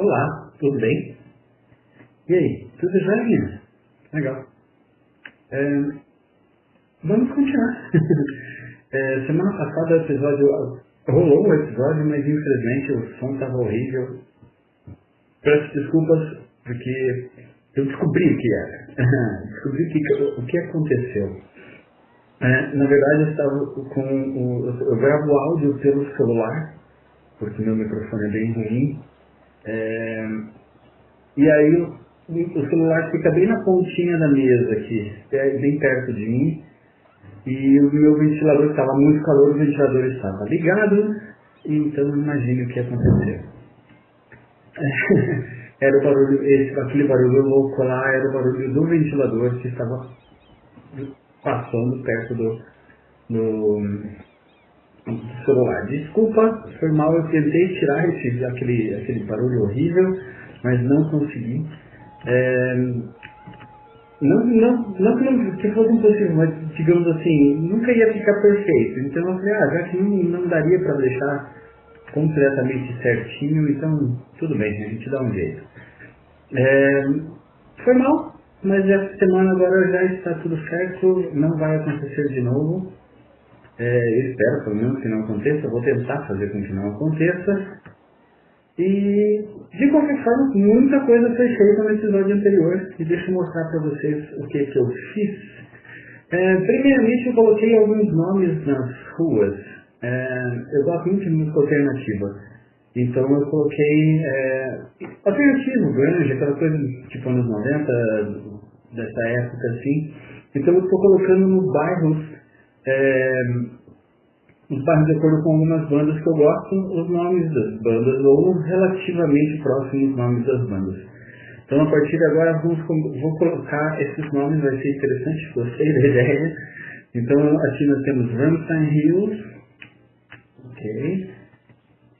Olá, tudo bem? E aí, tudo jóia? Legal. Vamos continuar. Semana passada o episódio rolou o episódio, mas infelizmente o som estava horrível. Peço desculpas porque eu descobri o que era. Descobri o que aconteceu. Na verdade eu estava eu gravo áudio pelo celular, porque meu microfone é bem ruim. E aí o celular fica bem na pontinha da mesa aqui, bem perto de mim. E o meu ventilador estava muito calor, o ventilador estava ligado, então imagine o que aconteceu. Era o barulho, aquele barulho louco lá, era o barulho do ventilador que estava passando perto do celular. Desculpa, foi mal, eu tentei tirar aquele barulho horrível, mas não consegui. Não que fosse impossível, mas digamos assim, nunca ia ficar perfeito. Então eu falei, já que não daria para deixar completamente certinho, então tudo bem, a gente dá um jeito. Foi mal, mas essa semana agora já está tudo certo, não vai acontecer de novo. Eu espero pelo menos que não aconteça, eu vou tentar fazer com que não aconteça. E, de qualquer forma, muita coisa foi feita no episódio anterior. E deixa eu mostrar para vocês o que eu fiz. Primeiramente, eu coloquei alguns nomes nas ruas. Eu gosto muito de música alternativa. Então, eu coloquei alternativo, grunge, aquela coisa tipo anos 90, dessa época assim. Então, eu estou colocando nos bairros de acordo com algumas bandas que eu gosto, os nomes das bandas, ou relativamente próximos nomes das bandas. Então, a partir de agora, vou colocar esses nomes, vai ser interessante, gostei da ideia. Então, aqui nós temos Ramstein Hills,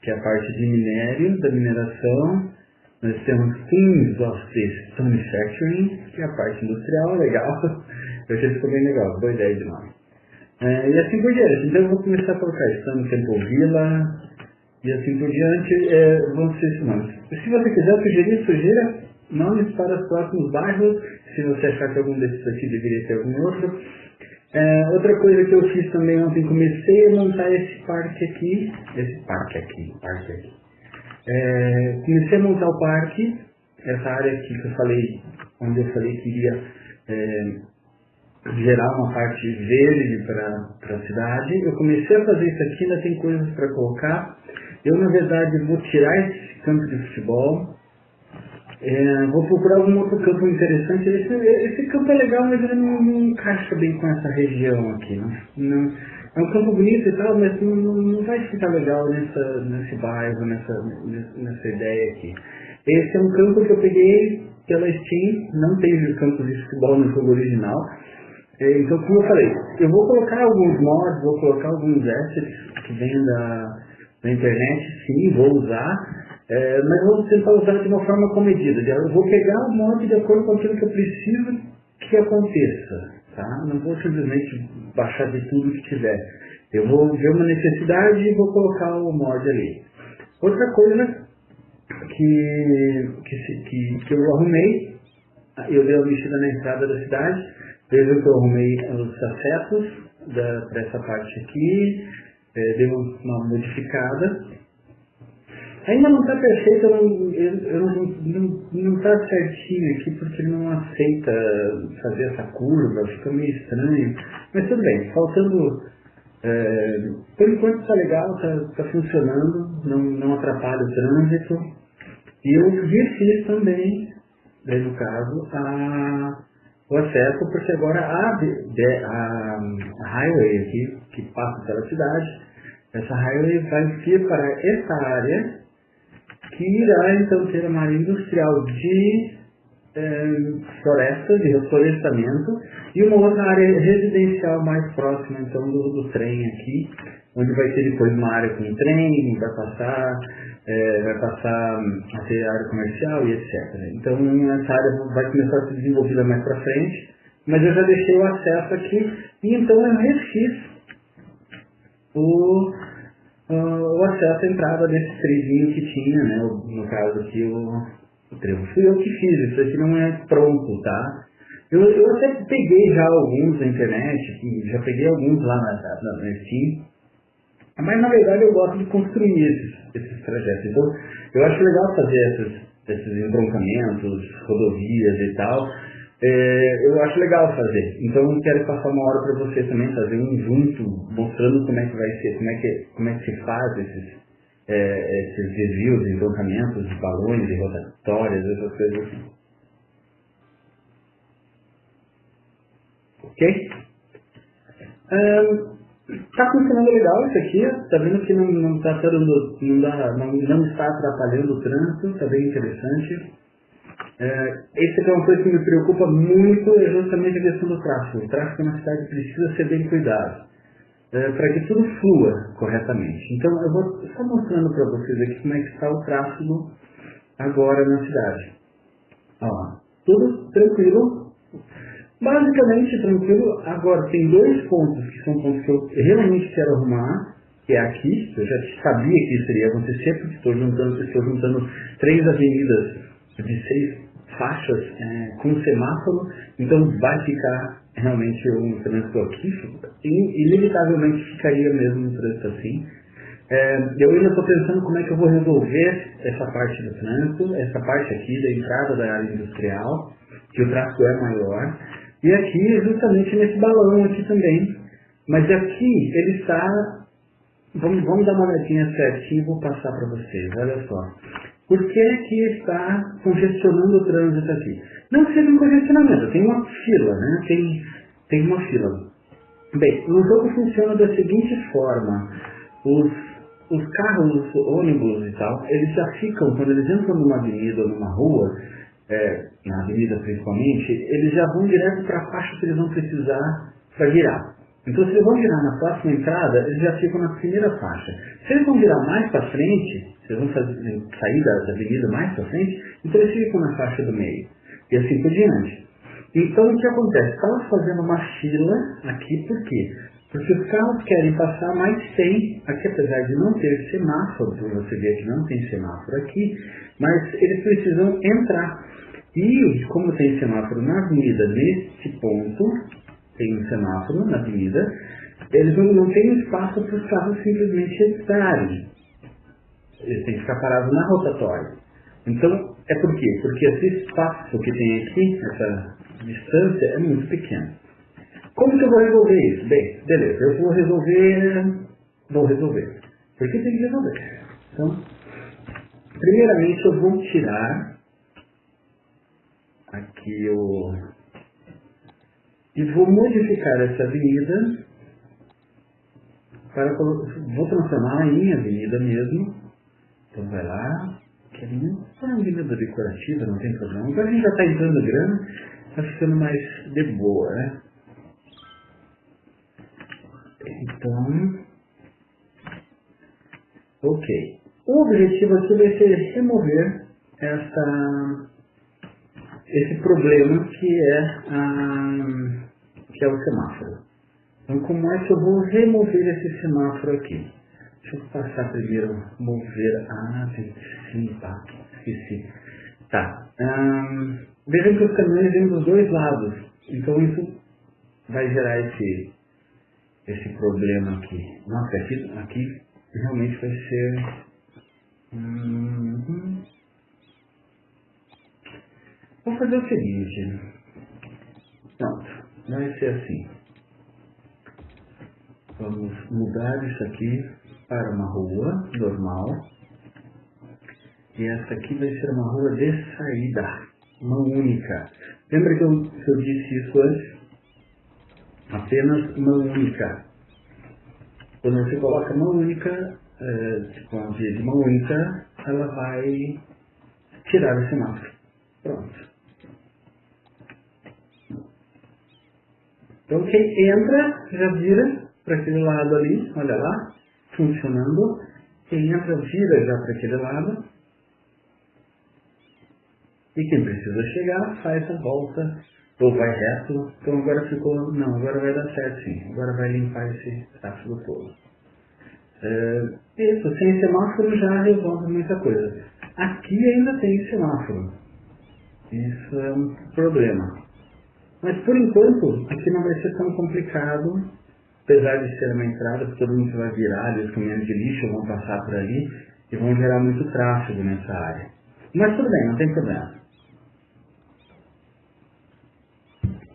que é a parte de minério, da mineração. Nós temos Kings of the Manufacturing, que é a parte industrial, legal. Eu achei que ficou bem legal, boa ideia de nome. E assim por diante. Então eu vou começar a colocar Estando Temple Villa e assim por diante vão ser esses nomes. Se você quiser sugira nomes para os próximos bairros, se você achar que algum desses aqui deveria ter algum outro. Outra coisa que eu fiz também ontem, comecei a montar esse parque aqui. Comecei a montar o parque, essa área aqui que eu falei, onde eu falei que iria gerar uma parte verde para a cidade. Eu comecei a fazer isso aqui, ainda tem coisas para colocar. Eu, na verdade, vou tirar esse campo de futebol. Vou procurar algum outro campo interessante. Esse campo é legal, mas ele não encaixa bem com essa região aqui. Não, é um campo bonito e tal, mas não vai ficar legal nesse bairro, nessa ideia aqui. Esse é um campo que eu peguei pela Steam, não tem campo de futebol no jogo original. Então, como eu falei, eu vou colocar alguns mods, vou colocar alguns assets que vêm da internet, sim, vou usar, mas vou tentar usar de uma forma comedida. Eu vou pegar o mod de acordo com aquilo que eu preciso que aconteça, tá? Não vou simplesmente baixar de tudo que tiver. Eu vou ver uma necessidade e vou colocar o mod ali. Outra coisa que eu arrumei, eu dei uma mexida na entrada da cidade. Veja que eu arrumei os acessos para essa parte aqui, dei uma modificada. Ainda não está perfeito, não está certinho aqui porque ele não aceita fazer essa curva, fica meio estranho. Mas tudo bem, faltando. Por enquanto está legal, está funcionando, não atrapalha o trânsito. E eu refiz também, no caso, o acesso, porque agora a highway aqui, que passa pela cidade, essa highway vai ser para essa área, que irá então ter uma área industrial de floresta, de reflorestamento, e uma outra área residencial mais próxima então do trem aqui, onde vai ter depois uma área com trem, vai passar a ter área comercial e etc. Então essa área vai começar a ser desenvolvida mais para frente, mas eu já deixei o acesso aqui, e então eu refiz o acesso à entrada desse trevinho que tinha, né? No caso aqui, o trevo. Fui eu que fiz, isso aqui não é pronto, tá? Eu até peguei já alguns na internet, já peguei alguns lá na Steam, mas na verdade eu gosto de construir esses trajetos. Então, eu acho legal fazer esses entroncamentos, rodovias e tal. Eu acho legal fazer. Então eu quero passar uma hora para vocês também, fazer um junto, mostrando como é que vai ser, como é que se faz esses desvios, entroncamentos de balões e rotatórias, essas coisas assim. Ok? Tá funcionando legal isso aqui, tá vendo que não está atrapalhando o trânsito, tá bem interessante. Essa é uma coisa que me preocupa muito, é justamente a questão do tráfego. O tráfego na cidade precisa ser bem cuidado, para que tudo flua corretamente. Então eu vou só mostrando para vocês aqui como é que está o tráfego agora na cidade. Ó, tudo tranquilo. Basicamente tranquilo. Agora tem dois pontos que são pontos que eu realmente quero arrumar, que é aqui. Eu já sabia que isso iria acontecer, porque estou juntando 3 avenidas de 6 faixas com semáforo, então vai ficar realmente um trânsito aqui, inevitavelmente ficaria mesmo um trânsito assim. Eu ainda estou pensando como é que eu vou resolver essa parte do trânsito, essa parte aqui da entrada da área industrial, que o tráfego é maior. E aqui, justamente nesse balão aqui também. Mas aqui ele está... Vamos dar uma olhadinha certinho e vou passar para vocês. Olha só. Por que que está congestionando o trânsito aqui? Não seja um congestionamento, tem uma fila, né? Tem uma fila. Bem, o jogo funciona da seguinte forma. Os carros, os ônibus e tal, eles já ficam, quando eles entram numa avenida ou numa rua, na avenida principalmente, eles já vão direto para a faixa que eles vão precisar para virar. Então, se eles vão virar na próxima entrada, eles já ficam na primeira faixa. Se eles vão virar mais para frente, se eles vão sair da avenida mais para frente, então eles ficam na faixa do meio. E assim por diante. Então, o que acontece? Estamos fazendo uma fila aqui, por quê? Porque os carros querem passar, mas tem, aqui apesar de não ter semáforo, você vê que não tem semáforo aqui, mas eles precisam entrar. E como tem semáforo na avenida neste ponto, tem um semáforo na avenida, eles não têm espaço para os carros simplesmente entrarem. Eles têm que ficar parados na rotatória. Então, é por quê? Porque esse espaço que tem aqui, essa distância, é muito pequena. Como que eu vou resolver isso? Bem, beleza, eu vou resolver. Porque tem que resolver. Então, primeiramente eu vou tirar aqui e vou modificar essa avenida vou transformar em avenida mesmo. Então vai lá, que é uma avenida decorativa, não tem problema. Agora a gente já está entrando grana, está ficando mais de boa, né? Então, ok. O objetivo aqui vai ser remover esse problema que é o semáforo. Então, como é que eu vou remover esse semáforo aqui? Deixa eu passar primeiro, mover... sim, tá, esqueci. Tá. Vejam que os caminhões vêm dos dois lados. Então, isso vai gerar esse problema aqui. Nossa, aqui realmente vai ser... Vou fazer o seguinte. Pronto, vai ser assim. Vamos mudar isso aqui para uma rua normal. E essa aqui vai ser uma rua de saída, uma única. Lembra que eu disse isso antes? Apenas uma única. Quando você coloca uma única, com a via de uma única, ela vai tirar o semáforo. Pronto. Então quem entra já vira para aquele lado ali, olha lá, funcionando. Quem entra vira já para aquele lado. E quem precisa chegar faz a volta, ou vai reto. Então agora ficou, não, agora vai dar certo sim. Agora vai limpar esse tráfego todo. Isso, sem semáforo já resolve muita coisa. Aqui ainda tem semáforo. Isso é um problema. Mas por enquanto, aqui não vai ser tão complicado, apesar de ser uma entrada que todo mundo vai virar, e os caminhões de lixo vão passar por ali e vão gerar muito tráfego nessa área. Mas tudo bem, não tem problema.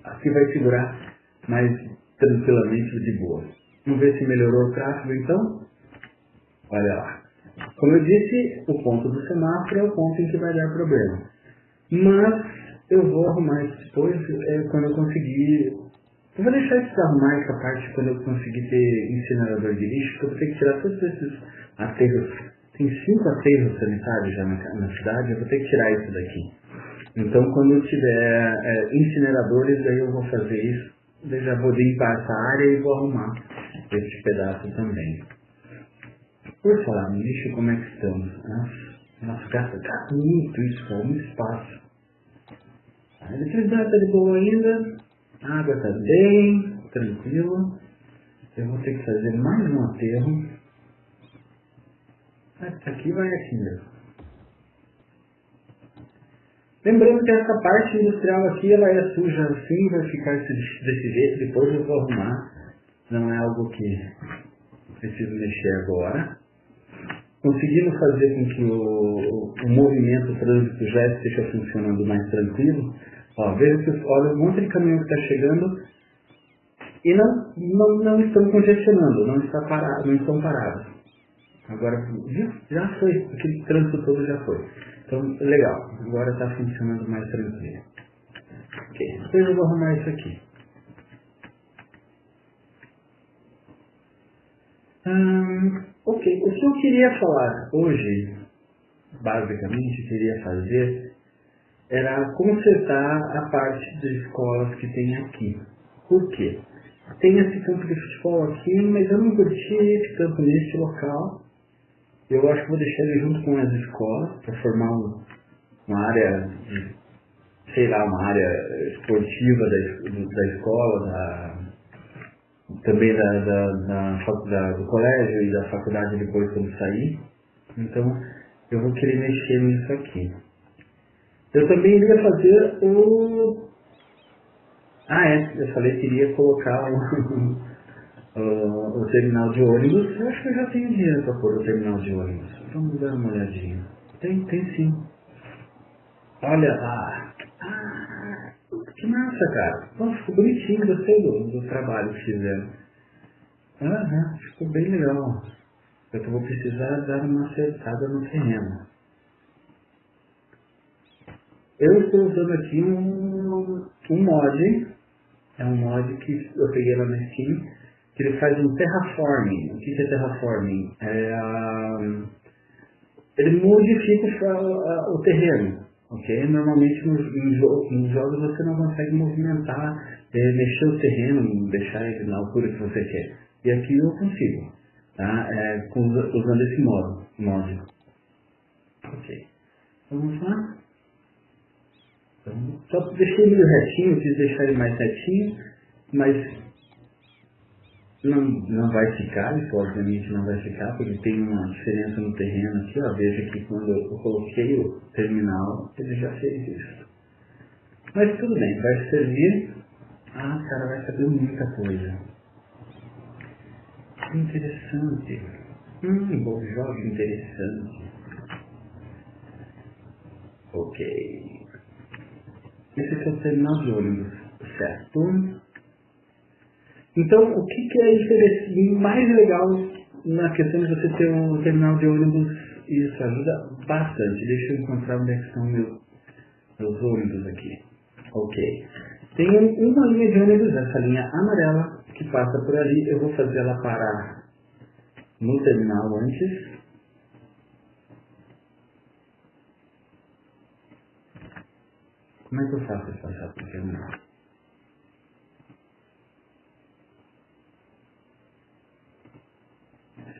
Aqui vai segurar mais tranquilamente de boa. Vamos ver se melhorou o tráfego então? Olha lá. Como eu disse, o ponto do semáforo é o ponto em que vai dar problema. Mas eu vou arrumar isso depois, quando eu conseguir. Eu vou deixar isso arrumar essa parte quando eu conseguir ter incinerador de lixo, porque eu vou ter que tirar todos esses aterros. Tem 5 aterros sanitários já na cidade, eu vou ter que tirar isso daqui. Então quando eu tiver incineradores, daí eu vou fazer isso. Eu já vou limpar essa área e vou arrumar esse pedaço também. Por falar no lixo, como é que estamos? Nossa, gasta muito isso, é muito espaço. A eletricidade está de boa ainda, a água está bem tranquila. Eu vou ter que fazer mais um aterro. Aqui vai aqui mesmo. Lembrando que essa parte industrial aqui, ela é suja assim, vai ficar desse jeito, depois eu vou arrumar. Não é algo que preciso mexer agora. Conseguindo fazer com que o movimento, o trânsito já esteja funcionando mais tranquilo. Ó, veja que olha um monte de caminhão que está chegando e não estão congestionando, não estão parados. Agora, viu? Já foi, aquele trânsito todo já foi. Então, legal, agora está funcionando mais tranquilo. Ok, depois eu vou arrumar isso aqui. Ok, o que eu queria falar hoje, basicamente, queria fazer, era consertar a parte das escolas que tem aqui. Por quê? Tem esse campo de futebol aqui, mas eu não curti esse campo nesse local. Eu acho que vou deixar ele junto com as escolas, para formar uma área, uma área esportiva da escola, também do colégio e da faculdade depois quando sair. Então, eu vou querer mexer nisso aqui. Eu também iria fazer eu falei que iria colocar o terminal de ônibus. Eu acho que eu já tenho dinheiro para pôr o terminal de ônibus. Vamos dar uma olhadinha. Tem sim. Olha lá. Que massa, cara. Nossa, ficou bonitinho, gostei do trabalho que fizeram. Ficou bem legal. Eu vou precisar dar uma acertada no terreno. Eu estou usando aqui um mod. É um mod que eu peguei lá na Steam, que ele faz um terraforming. O que é terraforming? Ele modifica o terreno. Ok? Normalmente nos jogos você não consegue movimentar, mexer o terreno, deixar ele na altura que você quer. E aqui eu consigo, tá? Usando esse mod. Ok. Vamos lá. Então, só deixei ele retinho, quis deixar ele mais retinho, mas não vai ficar, isso obviamente não vai ficar, porque tem uma diferença no terreno aqui, ó. Veja que quando eu coloquei o terminal, ele já fez isso. Mas tudo bem, vai servir. Cara, vai saber muita coisa. Que interessante. Bom jogo interessante. Ok. Esse aqui é o terminal de ônibus, certo? Então, o que é mais legal na questão de você ter um terminal de ônibus? Isso ajuda bastante. Deixa eu encontrar onde é que estão meus ônibus aqui. Ok. Tem uma linha de ônibus, essa linha amarela, que passa por ali. Eu vou fazer ela parar no terminal antes. Como é que eu faço isso passar para o terminal?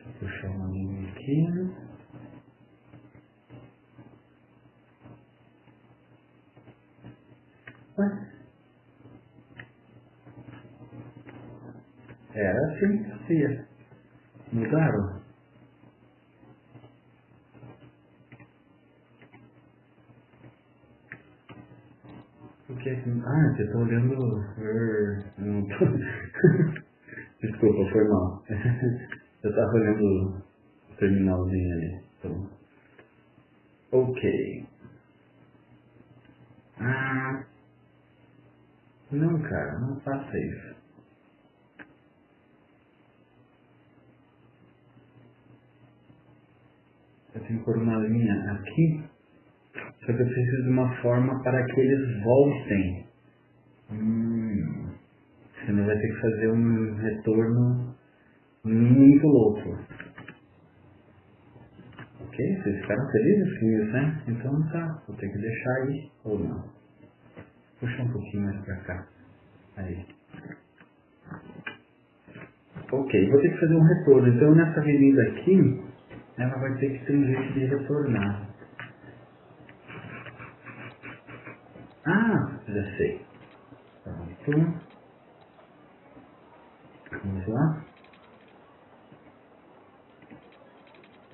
Vou puxar uma linha aqui. Era assim que fazia. Mudaram? que é que... Ah, você tá olhando... Não tô... Desculpa, foi mal. Eu tava olhando o terminalzinho ali. Então... Ok. Ah... Não, cara, não faça isso. Eu tenho que pôr uma linha aqui. Só que eu preciso de uma forma para que eles voltem. Senão vai ter que fazer um retorno muito louco. Ok? Vocês ficaram felizes com isso, né? Então tá, vou ter que deixar aí, ou não. Puxa um pouquinho mais pra cá. Aí. Ok, vou ter que fazer um retorno. Então nessa avenida aqui, ela vai ter que ter um jeito de retornar. Ah, já sei. Pronto. Vamos lá.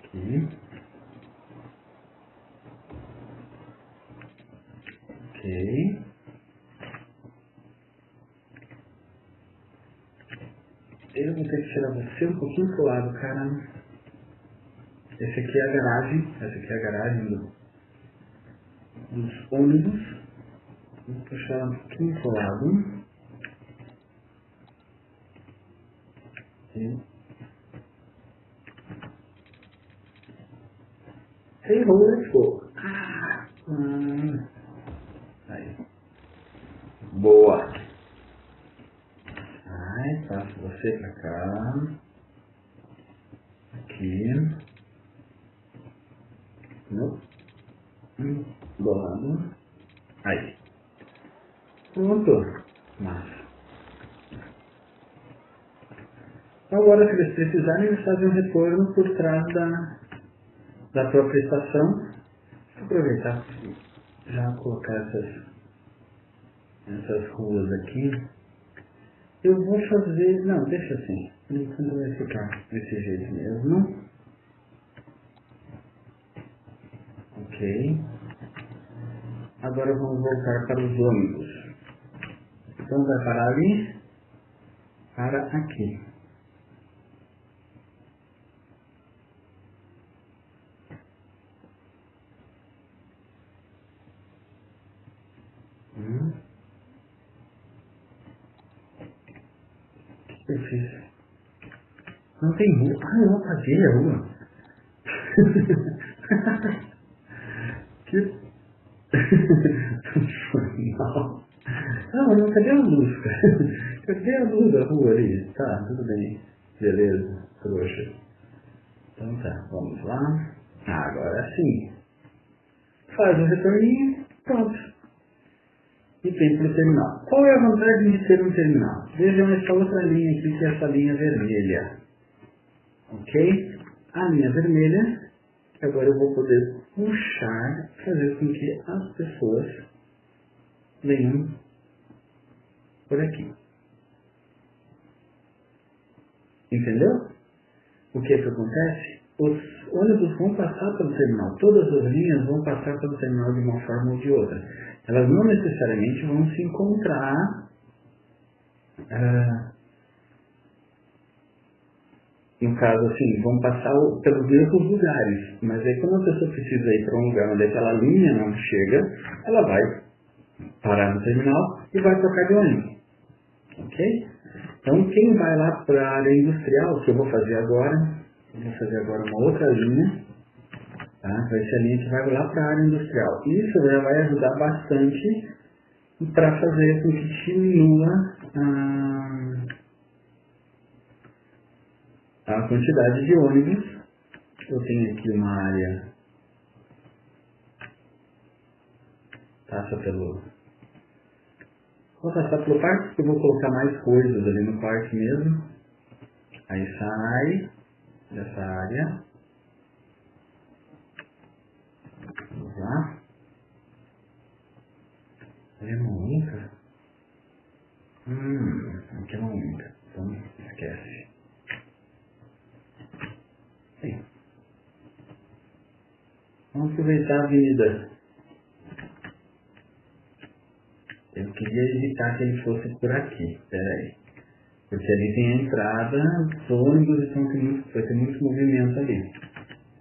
Aqui. Ok. Eu vou ter que tirar você um pouquinho pro lado, cara. Esse aqui é a garagem. Essa aqui é a garagem dos ônibus. Vou puxar ela um pouquinho pro lado. Hey ho, let's go. Aí. Boa. Aí, passo você pra cá. Aqui. No. Do lado. Aí. Pronto. Massa. Agora, se eles precisarem, eles fazem um retorno por trás da própria estação. Vou aproveitar e já colocar essas ruas aqui. Eu vou fazer... Não, deixa assim. Por enquanto vai ficar desse jeito mesmo. Ok. Agora vamos voltar para os ônibus. Então vai parar ali. Para aqui. O que eu fiz? Não tem rua. Ah, eu apaguei a rua. Que... Não. Não, cadê a luz, cara? Cadê a luz da rua ali? Tá, tudo bem. Beleza, trouxa. Então tá, vamos lá. Agora sim. Faz um retorninho, pronto. E tem para o terminal. Qual é a vantagem de ter um terminal? Vejam essa outra linha aqui, que é essa linha vermelha. Ok? A linha vermelha, que agora eu vou poder puxar, fazer com que as pessoas venham por aqui. Entendeu? O que acontece? Os ônibus vão passar pelo terminal. Todas as linhas vão passar pelo terminal de uma forma ou de outra. Elas não necessariamente vão se encontrar no caso assim, vão passar pelos mesmos lugares. Mas aí quando a pessoa precisa ir para um lugar onde aquela linha não chega, ela vai parar no terminal e vai trocar de ônibus. Ok? Então quem vai lá para a área industrial, que eu vou fazer agora, uma outra linha, tá? Vai ser a linha que vai lá para a área industrial. Isso já vai ajudar bastante para fazer com que diminua a quantidade de ônibus. Eu tenho aqui uma área, vou passar pelo parque, porque eu vou colocar mais coisas ali no parque mesmo. Aí sai dessa área. Vamos lá. É uma única? Aqui é uma única. Então esquece. Sim. Vamos aproveitar a avenida. ia evitar que ele fosse por aqui. Espera aí. Porque ali tem a entrada dos ônibus, então vai ter muito movimento ali.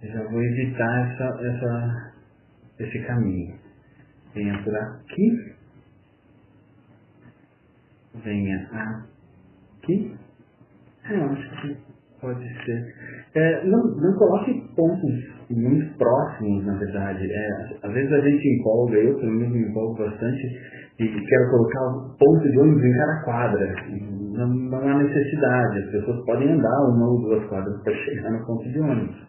Eu já vou evitar esse caminho. Venha por aqui. Venha aqui. Eu acho que pode ser. Não coloque pontos muito próximos, na verdade. Às vezes a gente empolga, eu pelo menos me empolgo bastante, e quero colocar o ponto de ônibus em cada quadra. Não há necessidade, as pessoas podem andar uma ou duas quadras para chegar no ponto de ônibus.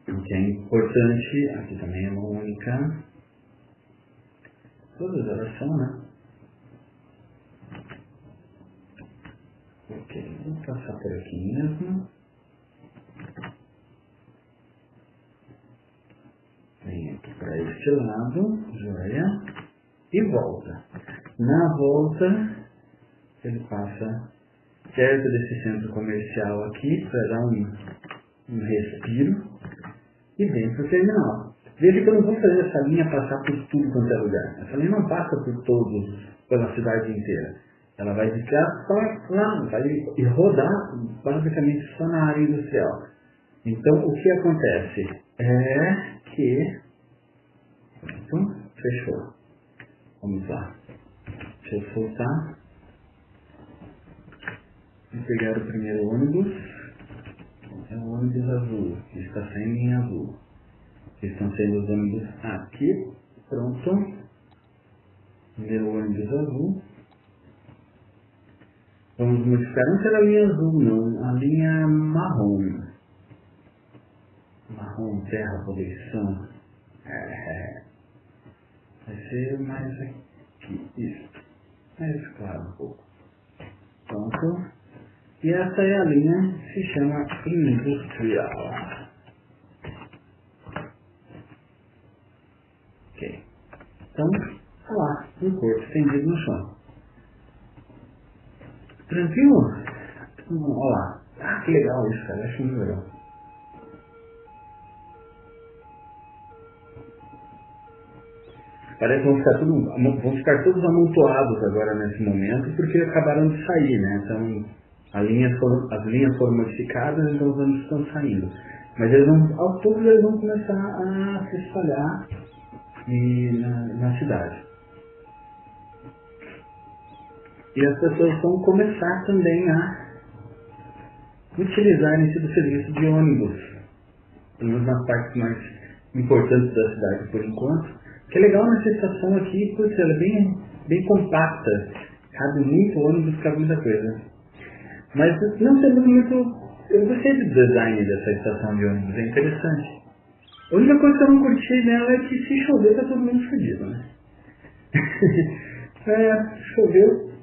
O que é importante, aqui também é uma única. Todas elas são, né? Ok, vou passar por aqui mesmo. Vem aqui para este lado, joia, e volta. Na volta, ele passa perto desse centro comercial aqui, para dar um respiro, e vem para o terminal. Veja que eu não vou fazer essa linha passar por tudo quanto é lugar. Essa linha não passa por pela cidade inteira. Ela vai ficar só lá, vai rodar basicamente só na área industrial. Então, o que acontece é que... Pronto, fechou. Vamos lá. Deixa eu soltar. Vou pegar o primeiro ônibus. É o ônibus azul, que está saindo em azul. Estão saindo os ônibus aqui. Pronto. Primeiro ônibus azul. Vamos modificar. Não será a linha azul, não. A linha marrom. Marrom, terra, poluição. Vai ser mais aqui. Isso. Mais claro um pouco. Pronto. E essa é a linha que se chama industrial. Ok. Então, olha lá, um corpo estendido no chão. Tranquilo? Olha lá. Que legal isso, cara. Acho muito legal. Parece que vão ficar todos amontoados agora nesse momento, porque acabaram de sair, né? Então, as linhas foram modificadas, então os ônibus estão saindo. Mas aos poucos eles vão começar a se espalhar na cidade. E as pessoas vão começar também a utilizar esse do serviço de ônibus, pelo menos nas partes mais importantes da cidade por enquanto. O que é legal nessa estação aqui, porque ela é bem compacta, cabe muito ônibus, cabe muita coisa. Mas não temos muito... Eu gostei do design dessa estação de ônibus, é interessante. A única coisa que eu não curti nela é que se chover tá todo mundo fodido, né? Choveu.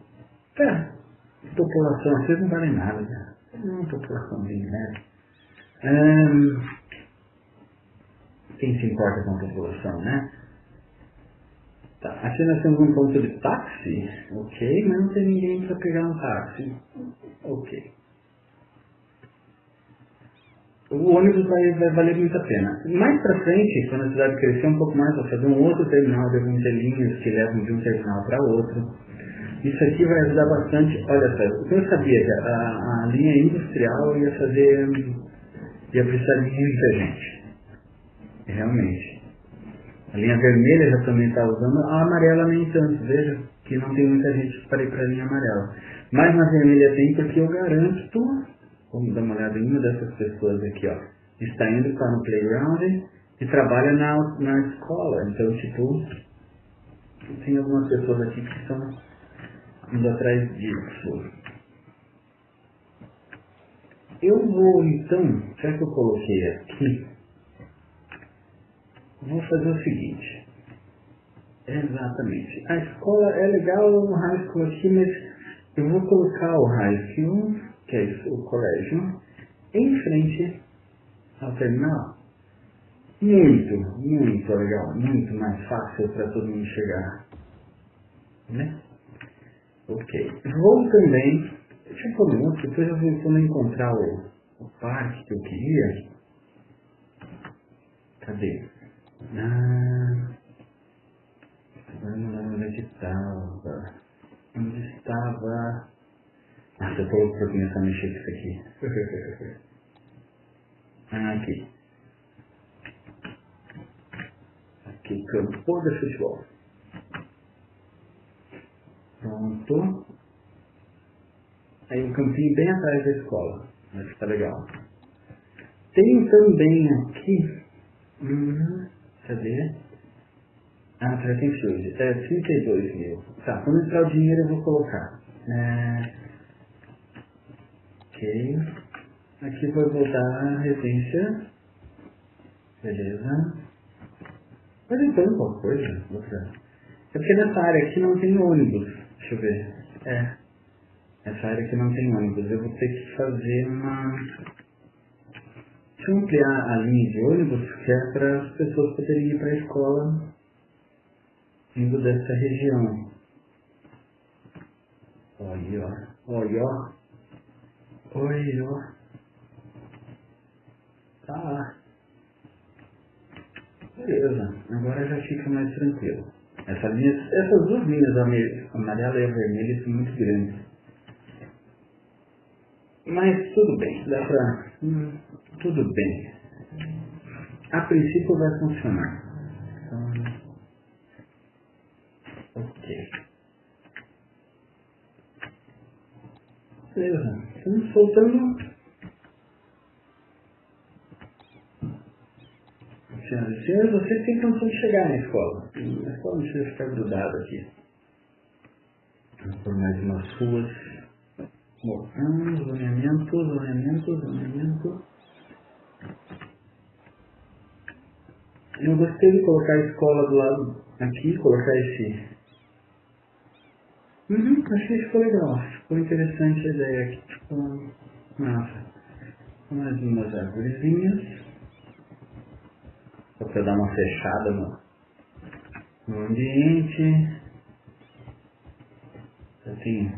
População, às vezes não vale nada, né? Não, populaçãozinha, né? Quem se importa com a população, né? Tá, aqui nós temos um ponto de táxi, ok, mas não tem ninguém para pegar um táxi, ok. O ônibus vai valer muito a pena. Mais para frente, quando a cidade crescer um pouco mais, vai fazer um outro terminal de algumas linhas que levam de um terminal para outro. Isso aqui vai ajudar bastante. Olha só, eu sabia que a linha industrial ia precisar de muita gente. Realmente. A linha vermelha já também está usando, a amarela nem tanto. Veja que não tem muita gente para ir para a linha amarela. Mas na vermelha tem, porque eu garanto, vamos dar uma olhada em uma dessas pessoas aqui, ó. Está indo para no playground e trabalha na escola. Então, tipo, tem algumas pessoas aqui que estão indo atrás disso. Eu vou então, já que eu coloquei aqui, vou fazer o seguinte. Exatamente. A escola é legal, o high school aqui, mas eu vou colocar o high school, que é o colégio, em frente ao terminal. Muito, muito legal. Muito mais fácil para todo mundo chegar. Né? Ok. Vou também... Deixa eu pôr um outro, depois eu vou quando encontrar o parque que eu queria. Cadê? Onde estava? Onde estava? Nossa, eu tô louco pra começar a mexer com isso aqui. Aqui. Aqui, campo de futebol. Pronto. Aí um campinho bem atrás da escola. Vai ficar legal. Tem também aqui. Cadê? Ah, track and field. 32 mil. Tá, quando entrar o dinheiro eu vou colocar. Ok. Aqui vai voltar a residência. Beleza. Pode entrar em qualquer coisa. Outra. É porque nessa área aqui não tem ônibus. Deixa eu ver. Essa área aqui não tem ônibus. Eu vou ter que fazer uma... Deixa eu ampliar a linha de ônibus, que é para as pessoas poderem ir para a escola vindo dessa região. Olha, ó. Olha, ó. Olha, ó. Tá. Beleza. Agora já fica mais tranquilo. Essas duas linhas, a amarela e a vermelha, são muito grandes. Mas tudo bem, dá pra... tudo bem. A princípio vai funcionar. Então... Ok. Beleza. Estamos soltando... Senhoras e senhores, vocês têm condição de chegar na escola. A escola não precisa ficar grudada aqui. Vamos por mais umas ruas. Zoneamento. Eu gostei de colocar a escola do lado aqui, colocar esse... achei que ficou legal. Ficou interessante a ideia aqui. Ficou massa. Mais umas árvorezinhas. Só para dar uma fechada no ambiente. Assim,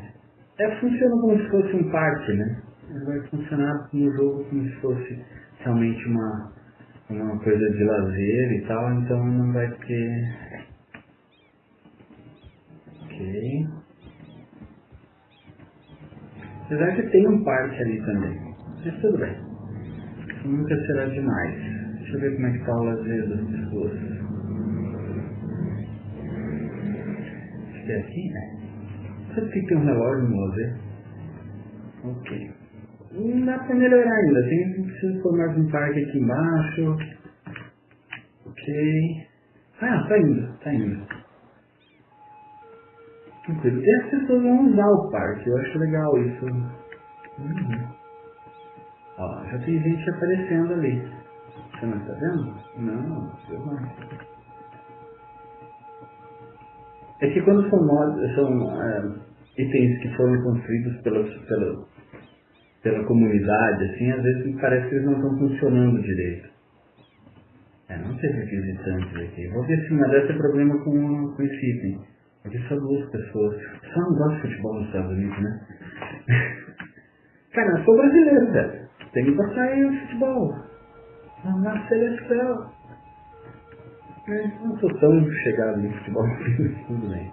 funciona como se fosse um parque, né? Ele vai funcionar no jogo como se fosse realmente uma coisa de lazer e tal, então não vai ter... Ok. Apesar que tem um parque ali também. Mas tudo bem. Nunca será demais. Deixa eu ver como é que tá o lazer das pessoas. Acho que é aqui, né? Sabe que tem um relógio no lazer? Ok. Não dá pra melhorar ainda. Preciso pôr mais um parque aqui embaixo. Ok. Ah, tá indo. Tranquilo. E as pessoas vão usar o parque. Eu acho legal isso. Ó, já tem gente aparecendo ali. Você não está vendo? Não, eu não. É que quando são itens que foram construídos pela comunidade, assim, às vezes parece que eles não estão funcionando direito. Não teve visitantes aqui. Vou ver se não deve ter problema com esse item. Porque só duas pessoas. Só não gosta de futebol nos Estados Unidos, né? Cara, eu sou brasileiro, velho. Tem que passar aí o futebol. Na seleção. Não sou tão chegado no futebol, tudo bem.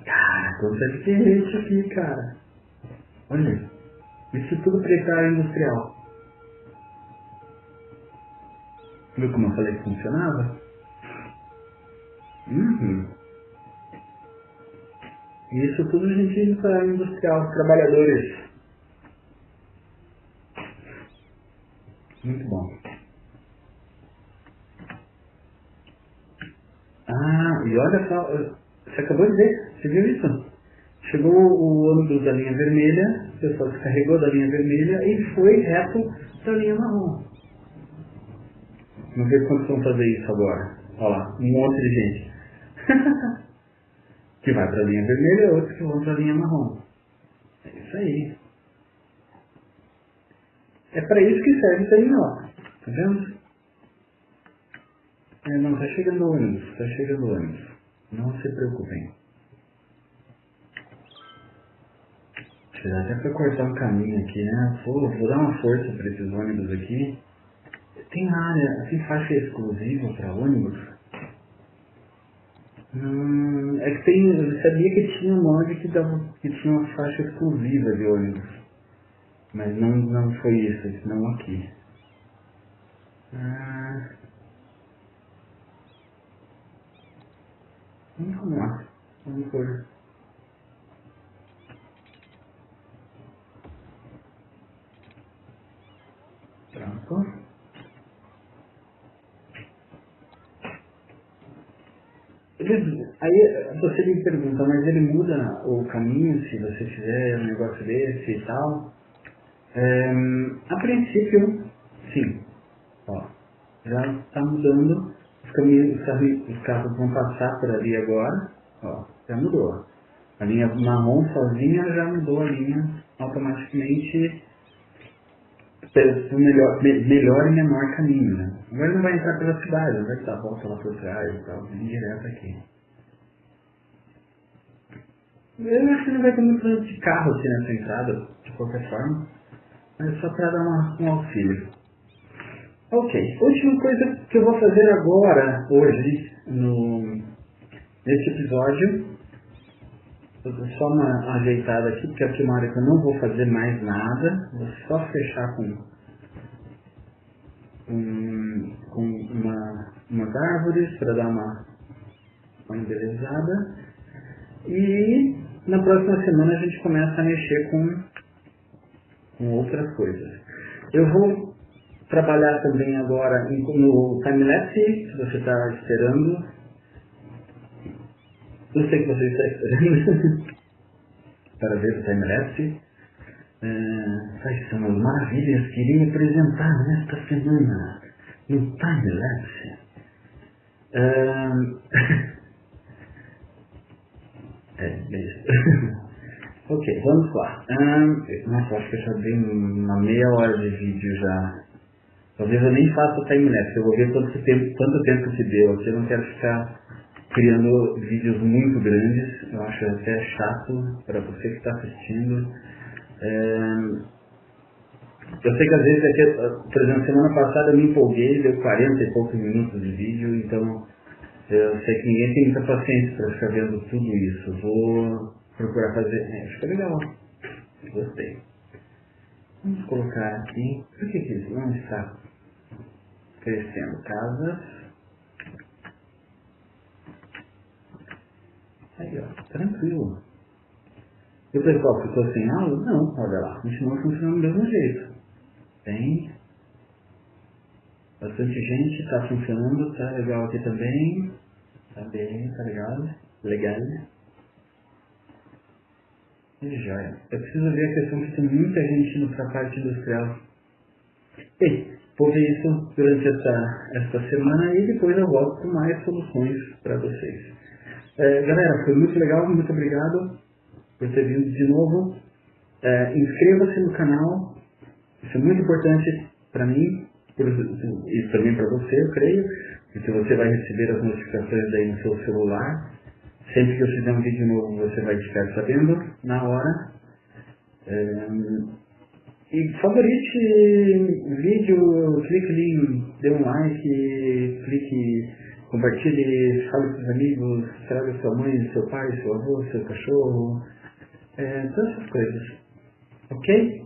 Cara, quanto de gente aqui, cara. Olha, isso tudo precário industrial. Viu como eu falei que funcionava? Isso tudo gente para industrial, trabalhadores. Muito bom. E olha só, você acabou de ver, você viu isso? Chegou o ônibus da linha vermelha, o pessoal descarregou da linha vermelha e foi reto da linha marrom. Vamos ver quantos vão fazer isso agora. Olha lá, um monte de gente. Que vai para a linha vermelha e outros que vão para a linha marrom. É isso aí. É para isso que serve o terminal. Tá vendo? Não, tá chegando o ônibus. Não se preocupem. Deixa eu dar até para cortar um caminho aqui, né? Vou dar uma força para esses ônibus aqui. Tem área, tem faixa exclusiva para ônibus? É que eu sabia que tinha um mod que tinha uma faixa exclusiva de ônibus. Mas não foi isso, não aqui. Vamos lá. Vamos por... Pronto. Aí você me pergunta, mas ele muda o caminho se você fizer um negócio desse e tal? A princípio, sim. Ó, já está mudando. Os carros vão passar por ali agora. Ó, já mudou. A linha marrom sozinha já mudou a linha automaticamente pelo melhor e menor caminho, né? Agora não vai entrar pela cidade, vai dar a volta lá por trás e tal, vem direto aqui. Eu acho que não vai ter muito trânsito de carro aqui nessa entrada, de qualquer forma, mas só para dar um auxílio. Ok, última coisa que eu vou fazer agora, hoje, nesse episódio, vou dar só uma ajeitada aqui, porque aqui é uma área que eu não vou fazer mais nada, vou só fechar com umas árvores para dar uma embelezada. E na próxima semana a gente começa a mexer com outras coisas. Eu vou trabalhar também agora no timelapse, se você está esperando. Eu sei que você está esperando para ver o timelapse. Quais são as maravilhas que irei apresentar nesta semana no timelapse? Beleza. Ok, vamos lá. Nossa, acho que eu já dei uma meia hora de vídeo já. Talvez eu nem faça o timelapse, eu vou ver quanto tempo que deu aqui. Eu não quero ficar criando vídeos muito grandes, eu acho até chato para você que está assistindo. Eu sei que às vezes, por exemplo, semana passada eu me empolguei, deu 40 e poucos minutos de vídeo, então eu sei que ninguém tem muita paciência para ficar vendo tudo isso. Vou procurar fazer. Acho que é legal. Gostei. Vamos colocar aqui. Por que isso não está crescendo? Casas. Aí, ó. Tranquilo. E o pessoal ficou sem aula? Não, olha lá. Continua funcionando do mesmo jeito. Tem bastante gente, está funcionando, tá legal aqui também. Tá bem, tá legal. Legal. E joia. Eu preciso ver a questão que tem muita gente indo para a parte industrial. Bem, vou ver isso durante esta semana e depois eu volto com mais soluções para vocês. Galera, foi muito legal, muito obrigado por ter vindo de novo. Inscreva-se no canal, isso é muito importante para mim e também para você, eu creio, porque você vai receber as notificações daí no seu celular. Sempre que eu fizer um vídeo novo, você vai ficar sabendo na hora. E favorite o vídeo, clique ali, dê um like, clique, compartilhe, fale com os amigos, traga sua mãe, seu pai, seu avô, seu cachorro, todas essas coisas. Ok?